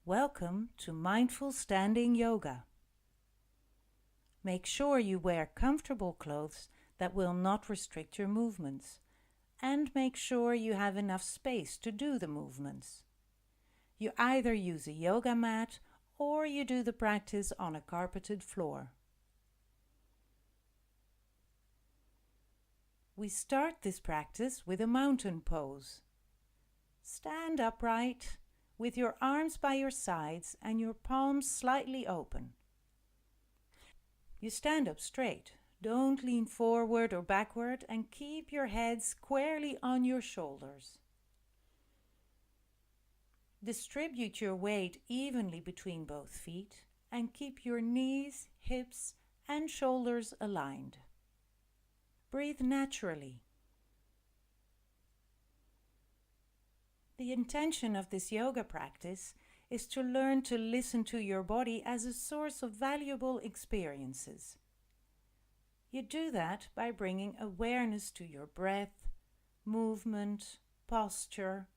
Welcome to Mindful Standing Yoga. Make sure you wear comfortable clothes that will not restrict your movements, and make sure you have enough space to do the movements. You either use a yoga mat or you do the practice on a carpeted floor. We start this practice with a mountain pose. Stand upright with your arms by your sides and your palms slightly open. You stand up straight. Don't lean forward or backward and keep your head squarely on your shoulders. Distribute your weight evenly between both feet and keep your knees, hips, and shoulders aligned. Breathe naturally. The intention of this yoga practice is to learn to listen to your body as a source of valuable experiences. You do that by bringing awareness to your breath, movement, posture,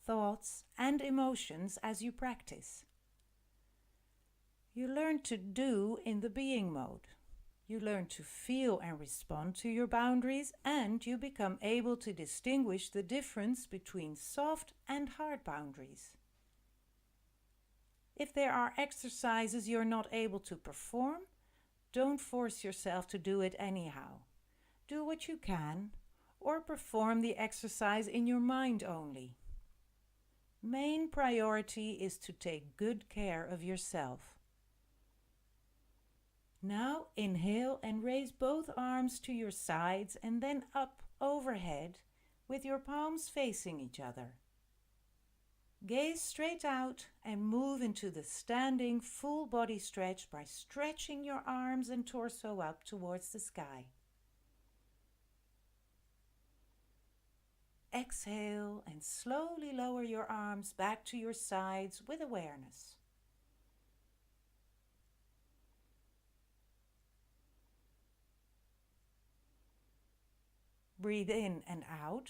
thoughts, and emotions as you practice. You learn to do in the being mode. You learn to feel and respond to your boundaries, and you become able to distinguish the difference between soft and hard boundaries. If there are exercises you're not able to perform, don't force yourself to do it anyhow. Do what you can, or perform the exercise in your mind only. Main priority is to take good care of yourself. Now inhale and raise both arms to your sides and then up overhead with your palms facing each other. Gaze straight out and move into the standing full body stretch by stretching your arms and torso up towards the sky. Exhale and slowly lower your arms back to your sides with awareness. Breathe in and out,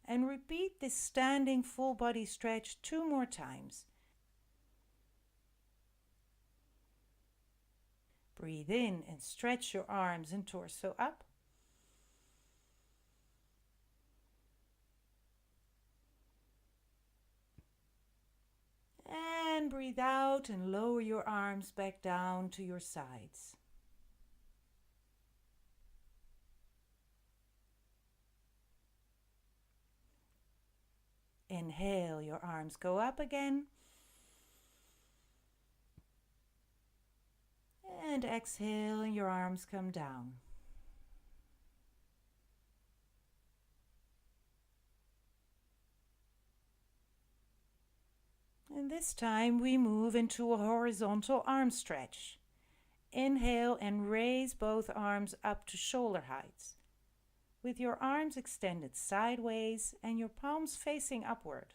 and repeat this standing full body stretch 2 more times. Breathe in and stretch your arms and torso up. And breathe out and lower your arms back down to your sides. Inhale, your arms go up again. And exhale, and your arms come down. And this time we move into a horizontal arm stretch. Inhale and raise both arms up to shoulder height, with your arms extended sideways and your palms facing upward.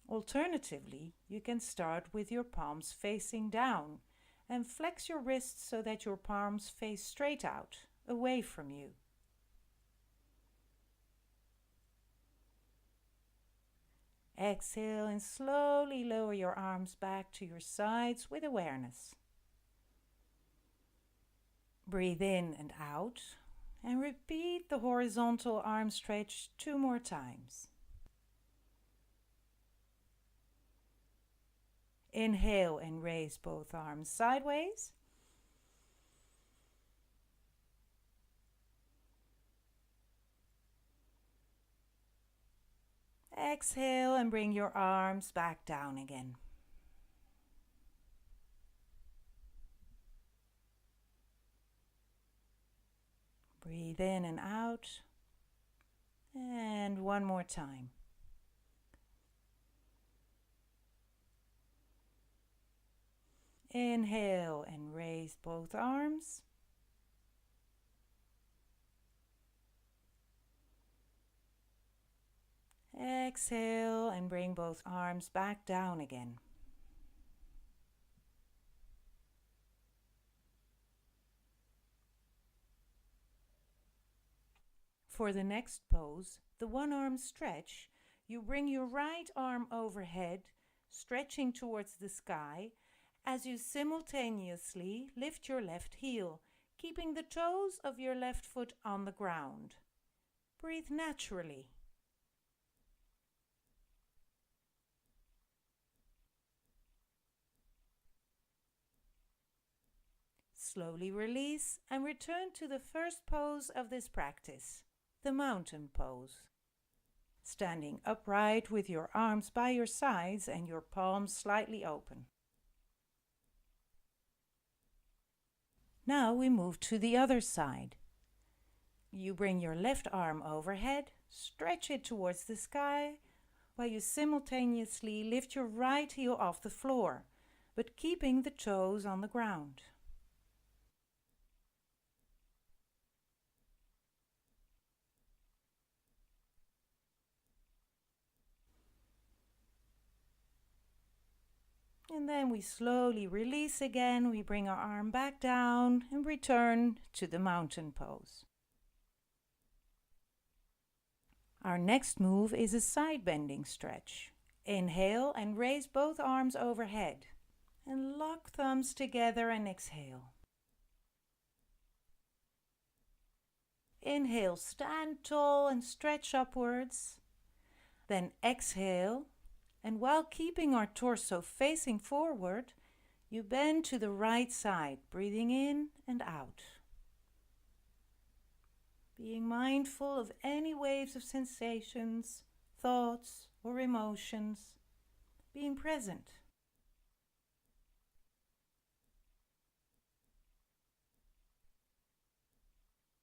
Alternatively, you can start with your palms facing down and flex your wrists so that your palms face straight out, away from you. Exhale and slowly lower your arms back to your sides with awareness. Breathe in and out and repeat the horizontal arm stretch 2 more times. Inhale and raise both arms sideways. Exhale and bring your arms back down again. Breathe in and out. And 1 more time. Inhale and raise both arms. Exhale and bring both arms back down again. For the next pose, the one-arm stretch, You bring your right arm overhead, stretching towards the sky, as you simultaneously lift your left heel, keeping the toes of your left foot on the ground. Breathe naturally. Slowly release and return to the first pose of this practice, the mountain pose. Standing upright with your arms by your sides and your palms slightly open. Now we move to the other side. You bring your left arm overhead, stretch it towards the sky, while you simultaneously lift your right heel off the floor, but keeping the toes on the ground. And then we slowly release again. We bring our arm back down and return to the mountain pose. Our next move is a side bending stretch. Inhale and raise both arms overhead. And lock thumbs together and exhale. Inhale, stand tall and stretch upwards. Then exhale. And while keeping our torso facing forward, you bend to the right side, breathing in and out. Being mindful of any waves of sensations, thoughts, or emotions. Being present.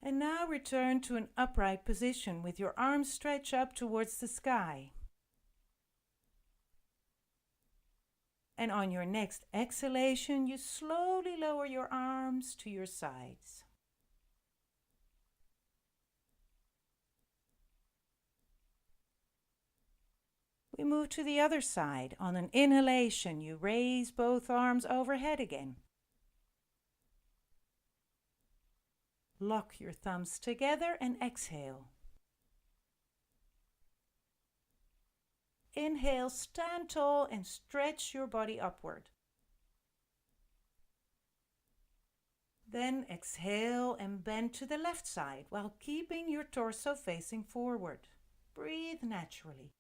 And now return to an upright position with your arms stretched up towards the sky. And on your next exhalation, you slowly lower your arms to your sides. We move to the other side. On an inhalation, you raise both arms overhead again. Lock your thumbs together and exhale. Inhale, stand tall and stretch your body upward. Then exhale and bend to the left side while keeping your torso facing forward. Breathe naturally.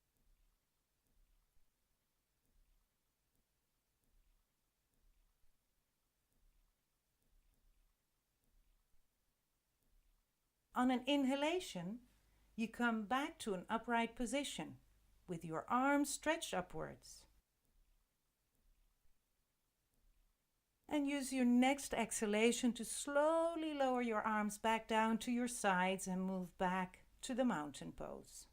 On an inhalation, you come back to an upright position with your arms stretched upwards. And use your next exhalation to slowly lower your arms back down to your sides and move back to the mountain pose.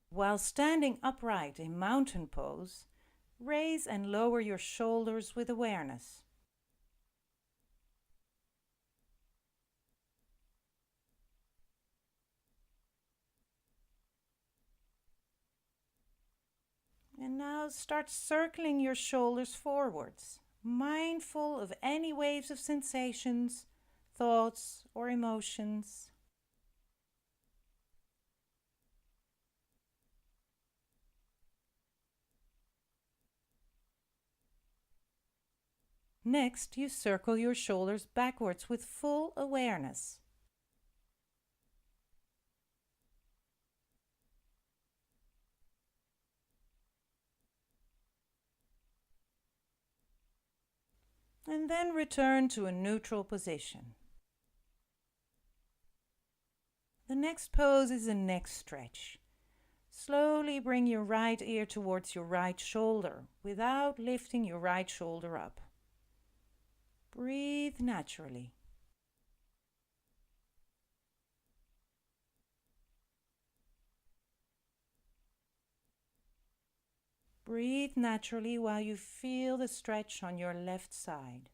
While standing upright in mountain pose, raise and lower your shoulders with awareness. And now start circling your shoulders forwards, mindful of any waves of sensations, thoughts, or emotions. Next, you circle your shoulders backwards with full awareness. And then return to a neutral position. The next pose is a neck stretch. Slowly bring your right ear towards your right shoulder without lifting your right shoulder up. Breathe naturally. Breathe naturally while you feel the stretch on your left side.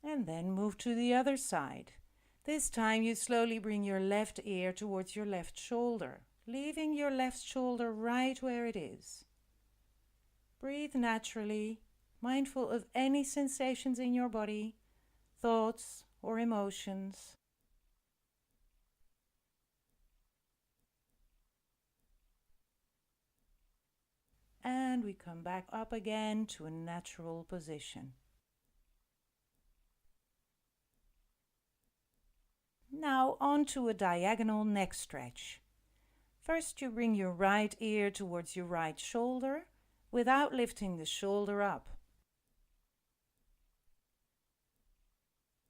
And then move to the other side. This time you slowly bring your left ear towards your left shoulder, leaving your left shoulder right where it is. Breathe naturally mindful of any sensations in your body, thoughts or emotions. And we come back up again to a natural position. Now onto a diagonal neck stretch. First you bring your right ear towards your right shoulder without lifting the shoulder up.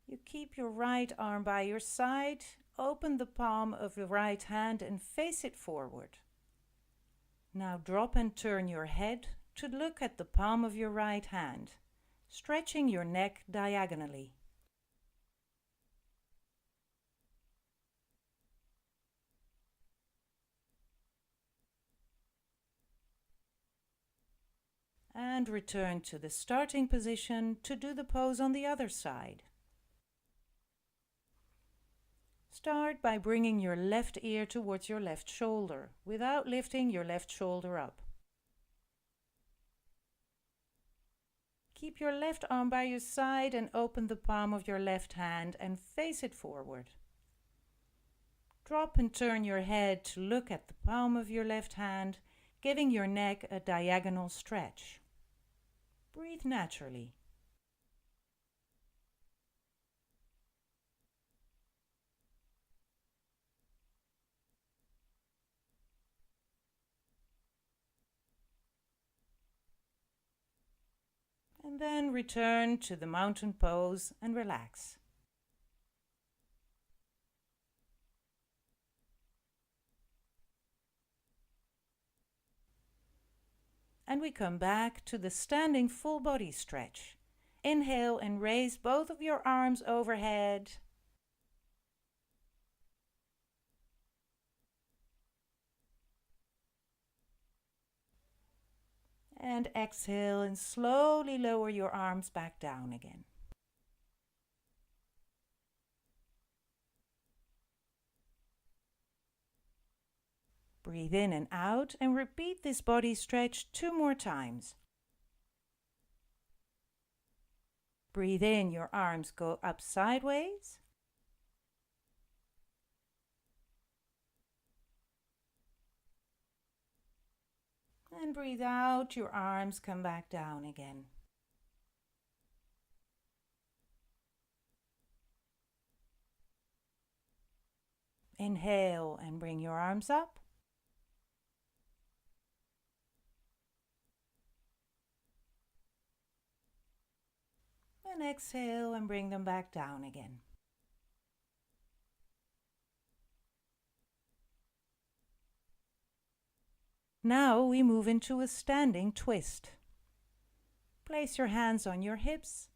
You keep your right arm by your side, open the palm of the right hand and face it forward. Now drop and turn your head to look at the palm of your right hand, stretching your neck diagonally. And return to the starting position to do the pose on the other side. Start by bringing your left ear towards your left shoulder without lifting your left shoulder up. Keep your left arm by your side and open the palm of your left hand and face it forward. Drop and turn your head to look at the palm of your left hand, giving your neck a diagonal stretch. Breathe naturally. And then return to the mountain pose and relax. And we come back to the standing full body stretch. Inhale and raise both of your arms overhead. And exhale and slowly lower your arms back down again. Breathe in and out and repeat this body stretch 2 more times. Breathe in, your arms go up sideways. And breathe out, your arms come back down again. Inhale and bring your arms up. And exhale and bring them back down again. Now we move into a standing twist. Place your hands on your hips.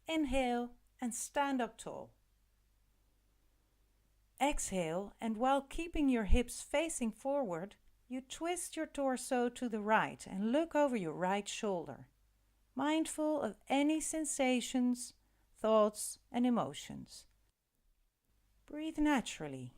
Inhale and stand up tall. Exhale, and while keeping your hips facing forward, you twist your torso to the right and look over your right shoulder, mindful of any sensations, thoughts, and emotions. Breathe naturally.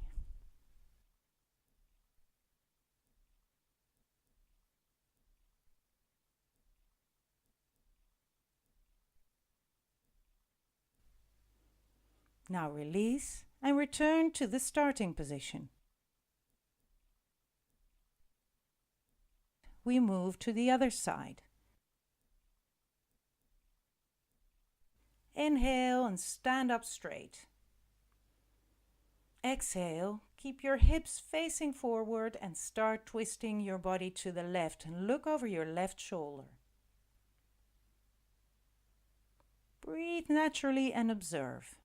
Now release and return to the starting position. We move to the other side. Inhale and stand up straight. Exhale, keep your hips facing forward and start twisting your body to the left and look over your left shoulder. Breathe naturally and observe.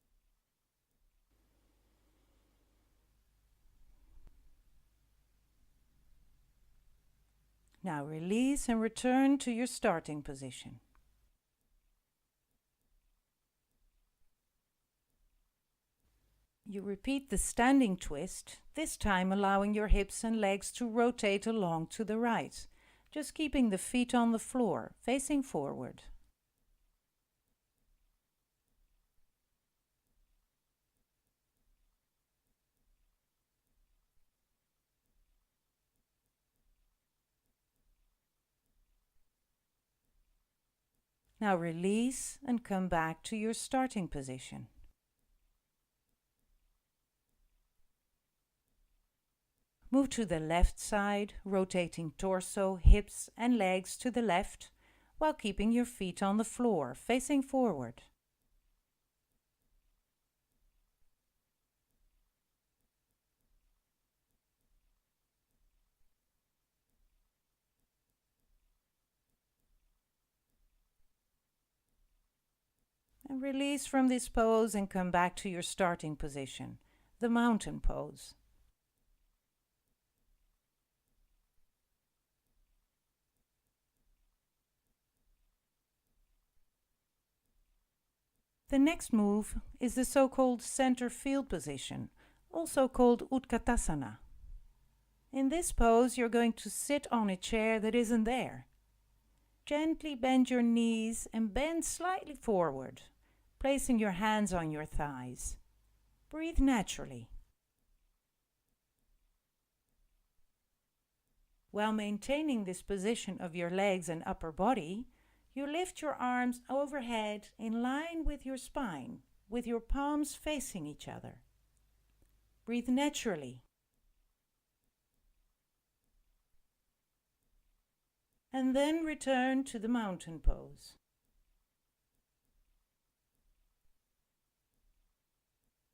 Now release and return to your starting position. You repeat the standing twist, this time allowing your hips and legs to rotate along to the right, just keeping the feet on the floor, facing forward. Now release and come back to your starting position. Move to the left side, rotating torso, hips and legs to the left, while keeping your feet on the floor, facing forward. And release from this pose and come back to your starting position, the mountain pose. The next move is the so-called center field position, also called Utkatasana. In this pose, you're going to sit on a chair that isn't there. Gently bend your knees and bend slightly forward, placing your hands on your thighs. Breathe naturally. While maintaining this position of your legs and upper body, you lift your arms overhead in line with your spine, with your palms facing each other. Breathe naturally. And then return to the mountain pose.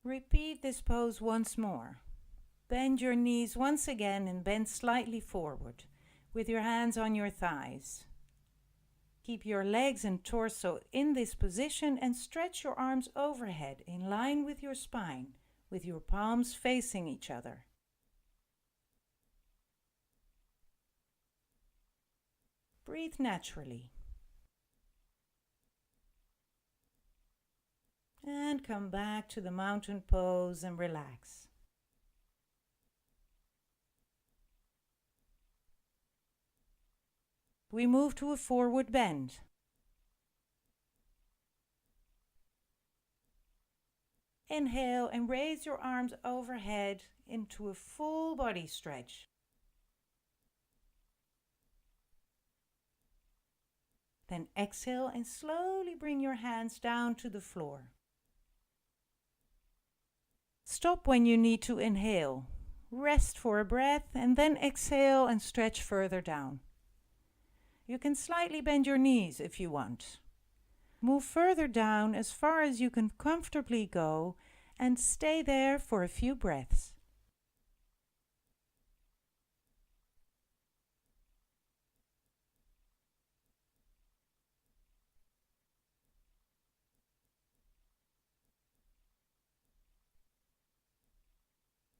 Repeat this pose once more. Bend your knees once again and bend slightly forward, with your hands on your thighs. Keep your legs and torso in this position and stretch your arms overhead in line with your spine, with your palms facing each other. Breathe naturally. And come back to the mountain pose and relax. We move to a forward bend. Inhale and raise your arms overhead into a full body stretch. Then exhale and slowly bring your hands down to the floor. Stop when you need to inhale. Rest for a breath and then exhale and stretch further down. You can slightly bend your knees if you want. Move further down as far as you can comfortably go and stay there for a few breaths.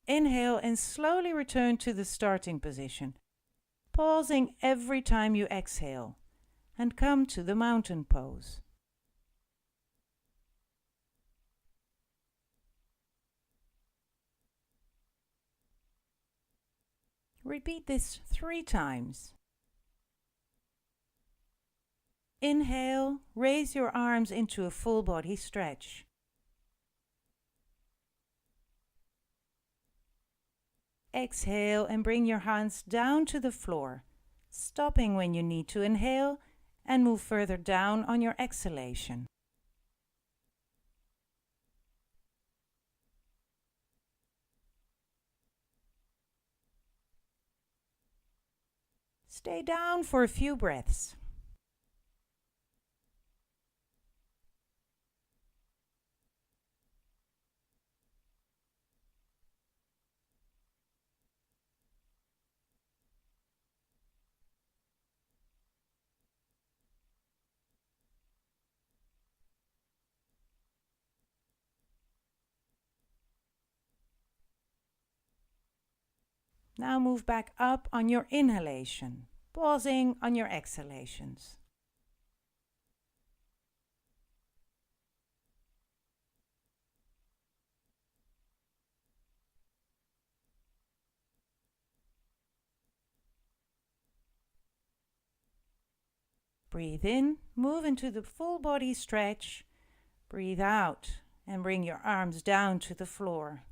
Inhale and slowly return to the starting position, pausing every time you exhale, and come to the mountain pose. Repeat this 3 times. Inhale, raise your arms into a full body stretch. Exhale and bring your hands down to the floor, stopping when you need to inhale and move further down on your exhalation. Stay down for a few breaths. Now move back up on your inhalation, pausing on your exhalations. Breathe in, move into the full body stretch. Breathe out and bring your arms down to the floor.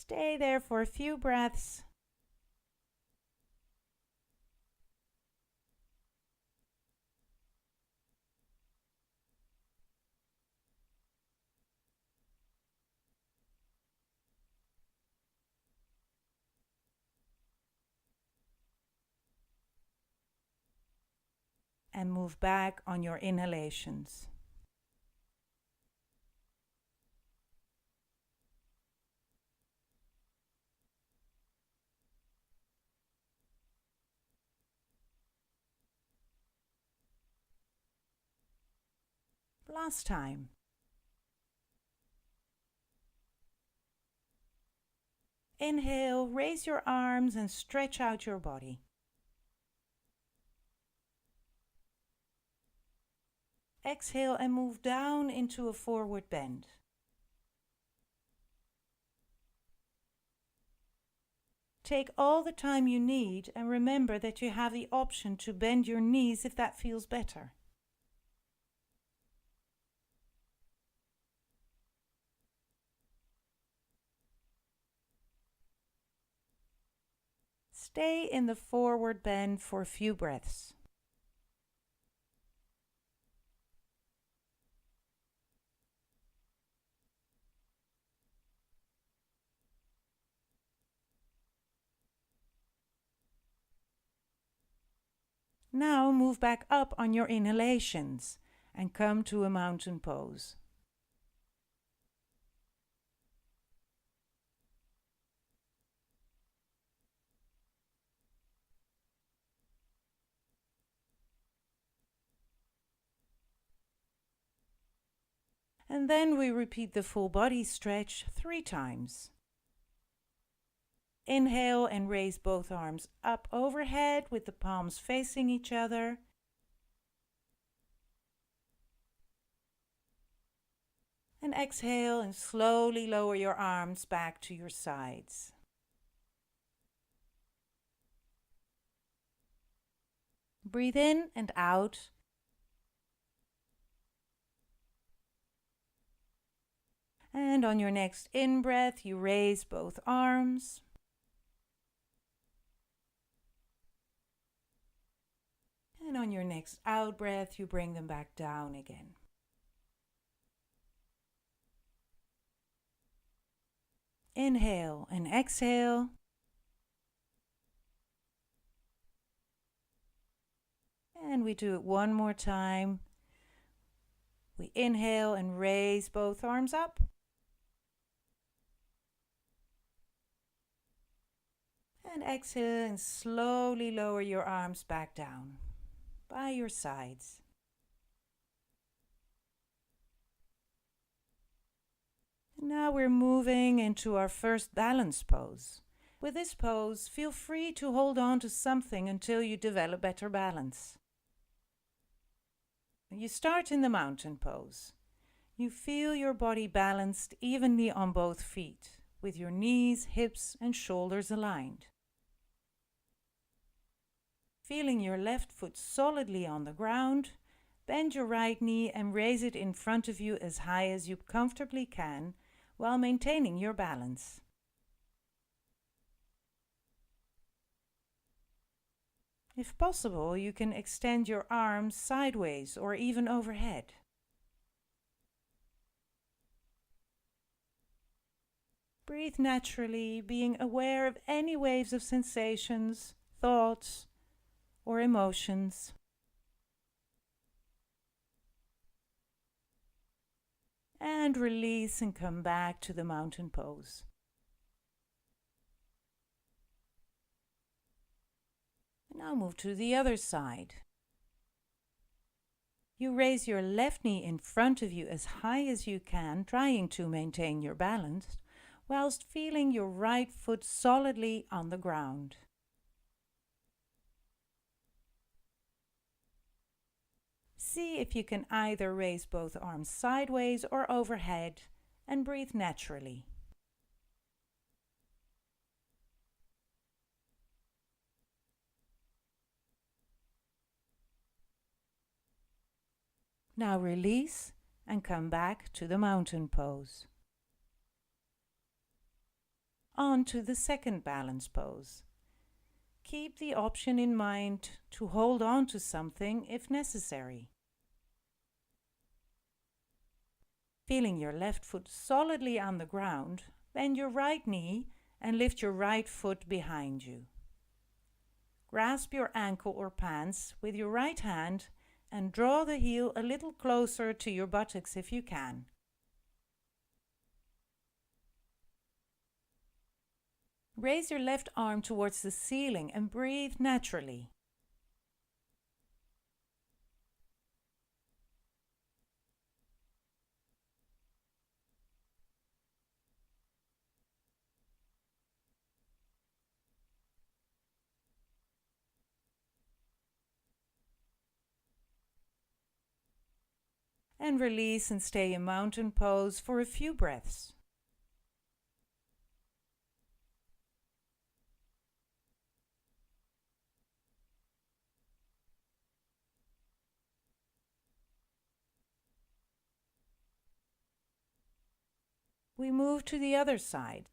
Stay there for a few breaths. And move back on your inhalations. Last time. Inhale, raise your arms and stretch out your body. Exhale and move down into a forward bend. Take all the time you need and remember that you have the option to bend your knees if that feels better. Stay in the forward bend for a few breaths. Now move back up on your inhalations and come to a mountain pose. And then we repeat the full body stretch 3 times. Inhale and raise both arms up overhead with the palms facing each other. And exhale and slowly lower your arms back to your sides. Breathe in and out. And on your next in-breath, you raise both arms. And on your next out-breath, you bring them back down again. Inhale and exhale. And we do it one more time. We inhale and raise both arms up. And exhale and slowly lower your arms back down by your sides. And now we're moving into our first balance pose. With this pose, feel free to hold on to something until you develop better balance. You start in the mountain pose. You feel your body balanced evenly on both feet, with your knees, hips, and shoulders aligned. Feeling your left foot solidly on the ground, bend your right knee and raise it in front of you as high as you comfortably can while maintaining your balance. If possible, you can extend your arms sideways or even overhead. Breathe naturally, being aware of any waves of sensations, thoughts, or emotions. And release and come back to the mountain pose. Now move to the other side. You raise your left knee in front of you as high as you can, trying to maintain your balance, whilst feeling your right foot solidly on the ground. See if you can either raise both arms sideways or overhead and breathe naturally. Now release and come back to the mountain pose. on to the second balance pose. Keep the option in mind to hold on to something if necessary. Feeling your left foot solidly on the ground, bend your right knee and lift your right foot behind you. Grasp your ankle or pants with your right hand and draw the heel a little closer to your buttocks if you can. Raise your left arm towards the ceiling and breathe naturally. And release and stay in mountain pose for a few breaths. We move to the other side.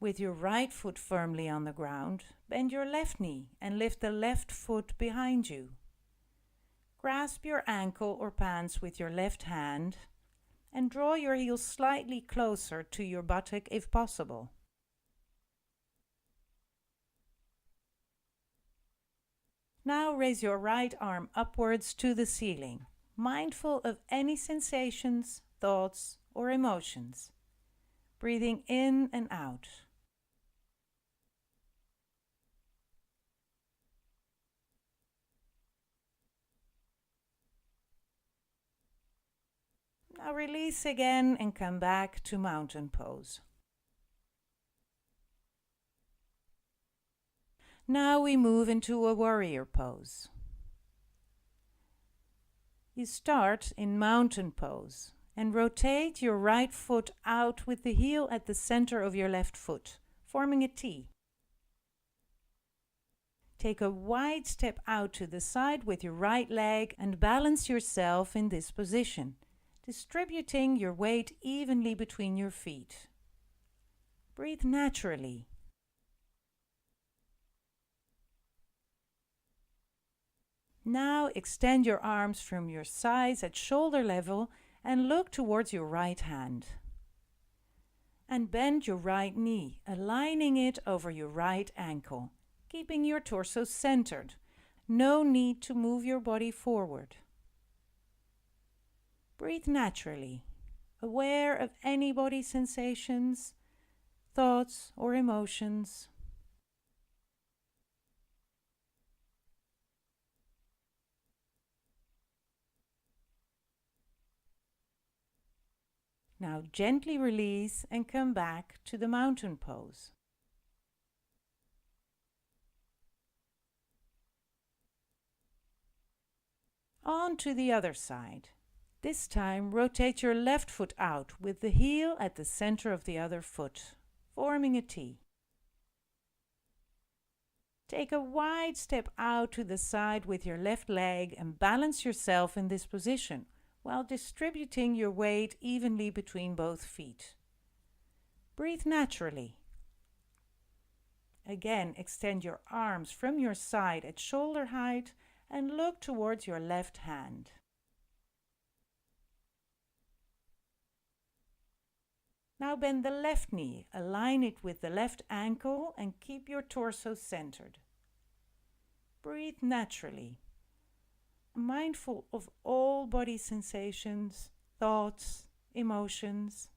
With your right foot firmly on the ground, bend your left knee and lift the left foot behind you. Grasp your ankle or pants with your left hand and draw your heel slightly closer to your buttock if possible. Now raise your right arm upwards to the ceiling, mindful of any sensations, thoughts, or emotions. Breathing in and out. Now release again and come back to mountain pose. Now we move into a warrior pose. You start in mountain pose and rotate your right foot out with the heel at the center of your left foot, forming a T. Take a wide step out to the side with your right leg and balance yourself in this position, distributing your weight evenly between your feet. Breathe naturally. Now extend your arms from your sides at shoulder level and look towards your right hand. And bend your right knee, aligning it over your right ankle, keeping your torso centered. No need to move your body forward. Breathe naturally, aware of any body sensations, thoughts, or emotions. Now gently release and come back to the mountain pose. On to the other side. This time rotate your left foot out with the heel at the center of the other foot, forming a T. Take a wide step out to the side with your left leg and balance yourself in this position, while distributing your weight evenly between both feet. Breathe naturally. Again, extend your arms from your side at shoulder height and look towards your left hand. Now bend the left knee, align it with the left ankle and keep your torso centered. Breathe naturally, mindful of all body sensations, thoughts, emotions.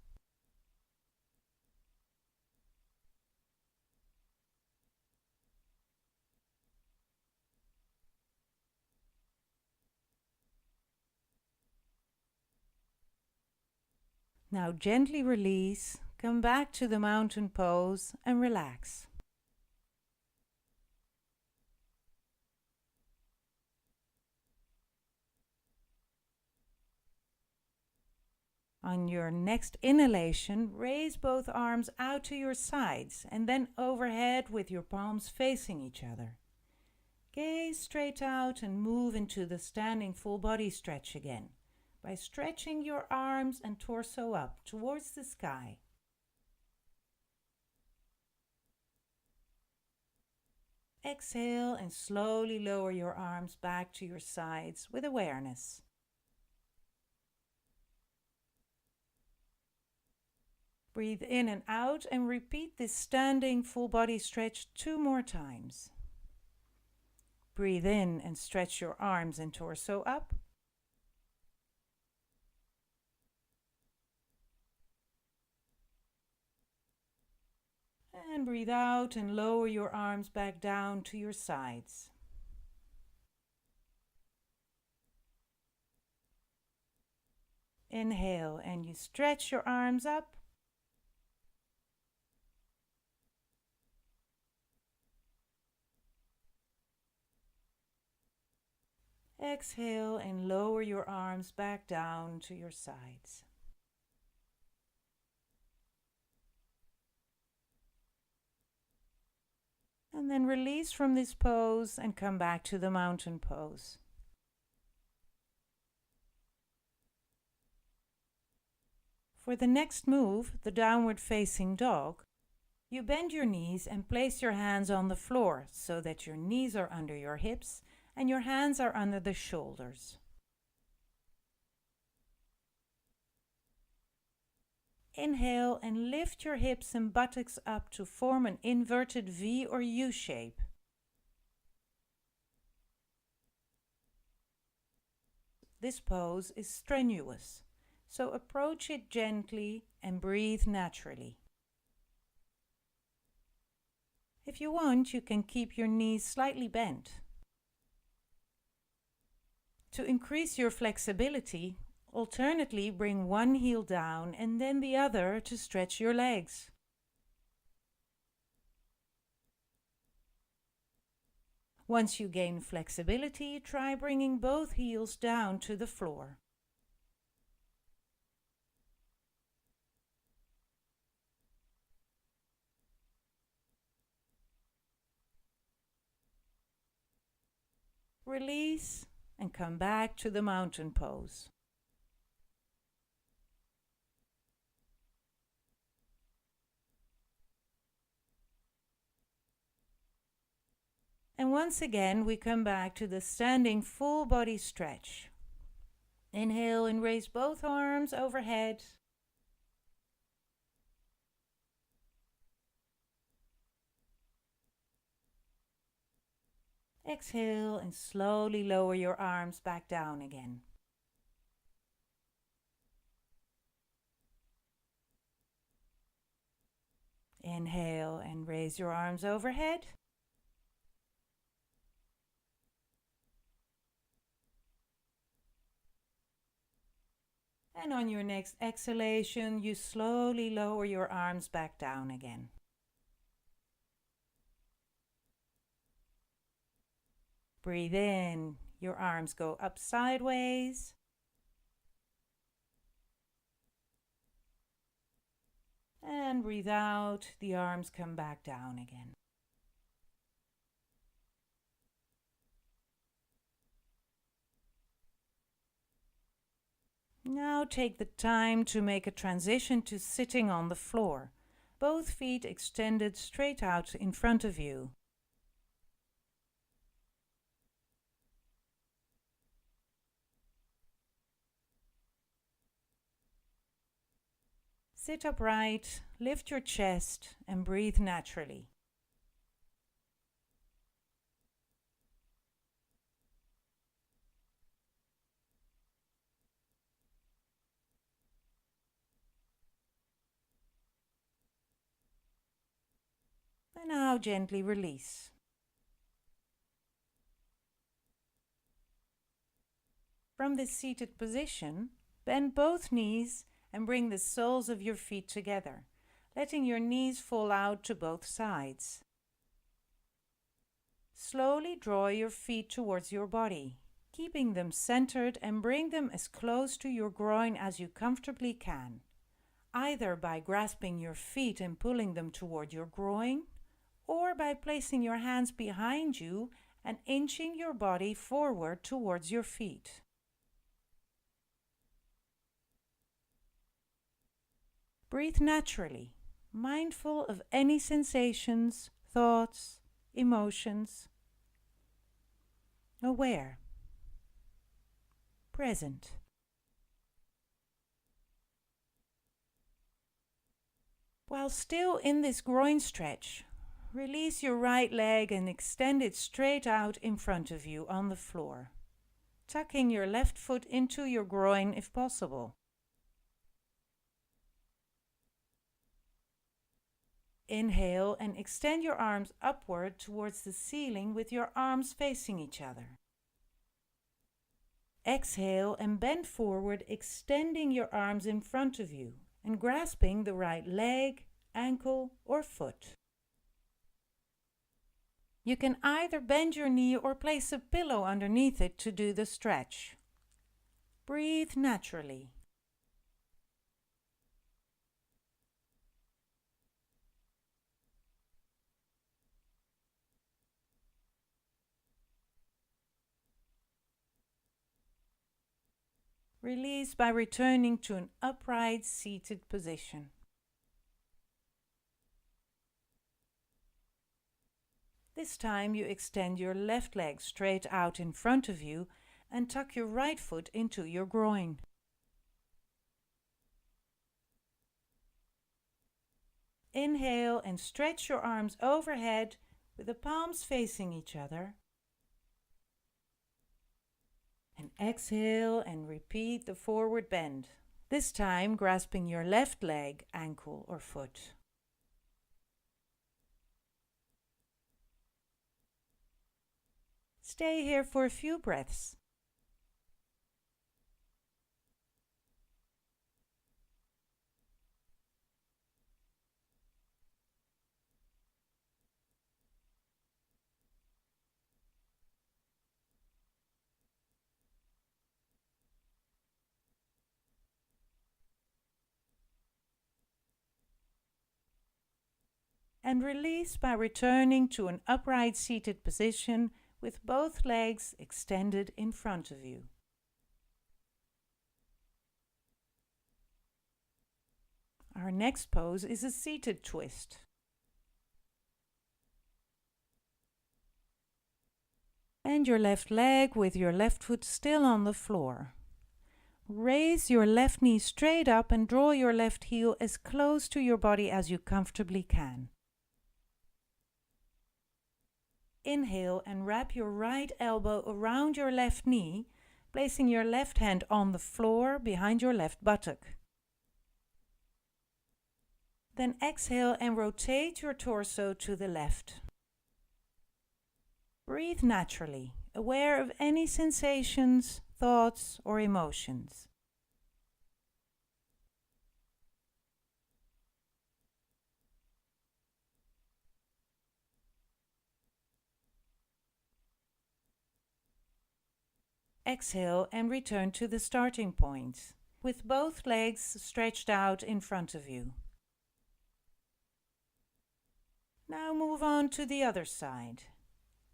Now gently release, come back to the mountain pose and relax. On your next inhalation, raise both arms out to your sides and then overhead with your palms facing each other. Gaze straight out and move into the standing full body stretch again by stretching your arms and torso up towards the sky. Exhale and slowly lower your arms back to your sides with awareness. Breathe in and out and repeat this standing full body stretch 2 more times. Breathe in and stretch your arms and torso up. And breathe out and lower your arms back down to your sides. Inhale and you stretch your arms up. Exhale and lower your arms back down to your sides. And then release from this pose and come back to the mountain pose. For the next move, the downward facing dog, you bend your knees and place your hands on the floor so that your knees are under your hips and your hands are under the shoulders. Inhale and lift your hips and buttocks up to form an inverted V or U shape. This pose is strenuous, so approach it gently and breathe naturally. If you want, you can keep your knees slightly bent. To increase your flexibility, alternately bring one heel down and then the other to stretch your legs. Once you gain flexibility, try bringing both heels down to the floor. Release and come back to the mountain pose. And once again, we come back to the standing full body stretch. Inhale and raise both arms overhead. Exhale and slowly lower your arms back down again. Inhale and raise your arms overhead. And on your next exhalation, you slowly lower your arms back down again. Breathe in, your arms go up sideways. And breathe out, the arms come back down again. Now take the time to make a transition to sitting on the floor, both feet extended straight out in front of you. Sit upright, lift your chest, and breathe naturally. And now gently release. From this seated position, bend both knees and bring the soles of your feet together, letting your knees fall out to both sides. Slowly draw your feet towards your body, keeping them centered, and bring them as close to your groin as you comfortably can, either by grasping your feet and pulling them toward your groin, or by placing your hands behind you and inching your body forward towards your feet. Breathe naturally, mindful of any sensations, thoughts, emotions, aware, present. While still in this groin stretch, release your right leg and extend it straight out in front of you on the floor, tucking your left foot into your groin if possible. Inhale and extend your arms upward towards the ceiling with your arms facing each other. Exhale and bend forward, extending your arms in front of you and grasping the right leg, ankle, or foot. You can either bend your knee or place a pillow underneath it to do the stretch. Breathe naturally. Release by returning to an upright seated position. This time you extend your left leg straight out in front of you and tuck your right foot into your groin. Inhale and stretch your arms overhead with the palms facing each other. And exhale and repeat the forward bend, this time grasping your left leg, ankle, or foot. Stay here for a few breaths. And release by returning to an upright seated position with both legs extended in front of you. Our next pose is a seated twist. Bend your left leg with your left foot still on the floor. Raise your left knee straight up and draw your left heel as close to your body as you comfortably can. Inhale and wrap your right elbow around your left knee, placing your left hand on the floor behind your left buttock. Then exhale and rotate your torso to the left. Breathe naturally, aware of any sensations, thoughts, or emotions. Exhale and return to the starting point, with both legs stretched out in front of you. Now move on to the other side.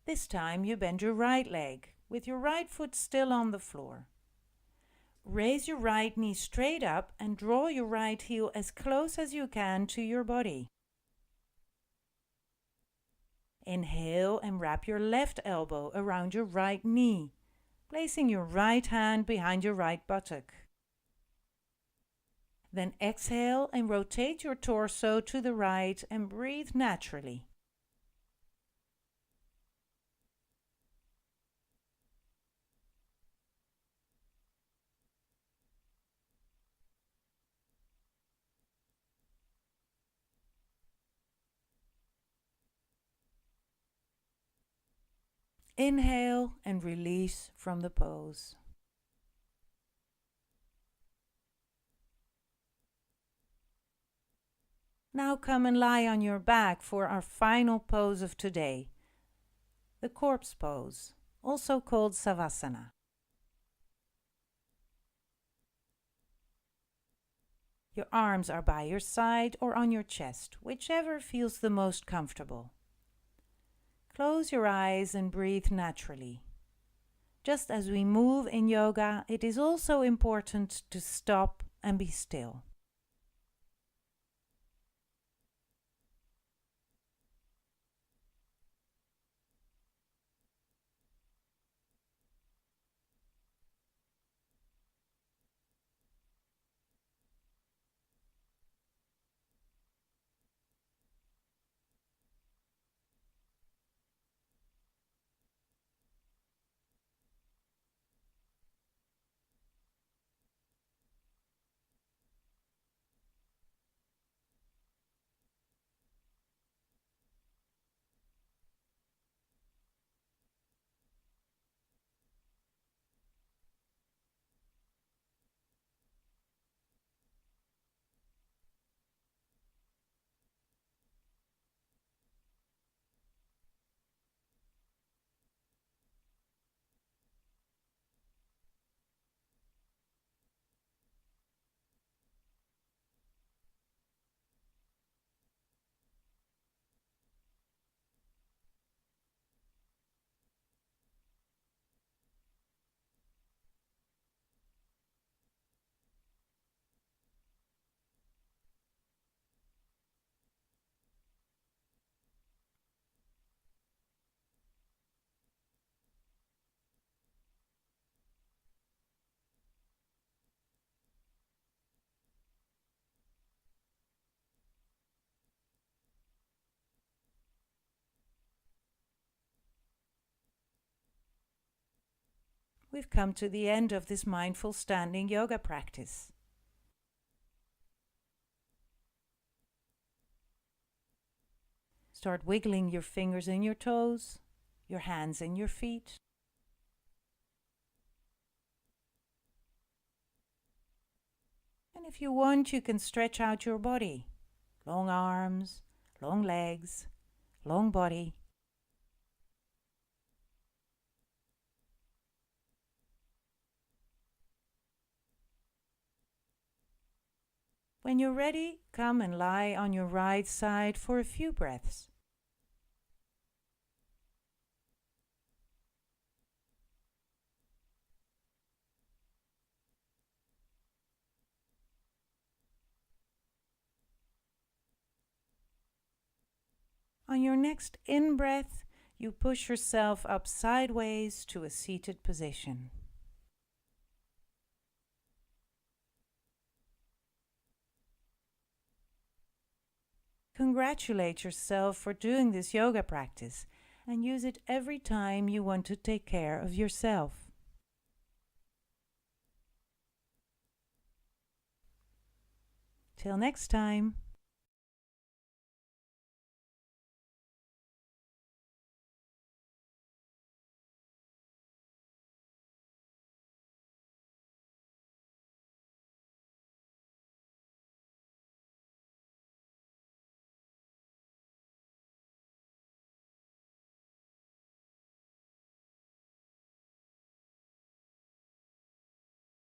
This time you bend your right leg, with your right foot still on the floor. Raise your right knee straight up and draw your right heel as close as you can to your body. Inhale and wrap your left elbow around your right knee, placing your right hand behind your right buttock. Then exhale and rotate your torso to the right and breathe naturally. Inhale and release from the pose. Now come and lie on your back for our final pose of today, the corpse pose, also called Savasana. Your arms are by your side or on your chest, whichever feels the most comfortable. Close your eyes and breathe naturally. Just as we move in yoga, it is also important to stop and be still. we've come to the end of this mindful standing yoga practice. Start wiggling your fingers and your toes, your hands and your feet. And if you want, you can stretch out your body. Long arms, long legs, long body. When you're ready, come and lie on your right side for a few breaths. On your next in-breath, you push yourself up sideways to a seated position. Congratulate yourself for doing this yoga practice and use it every time you want to take care of yourself. Till next time.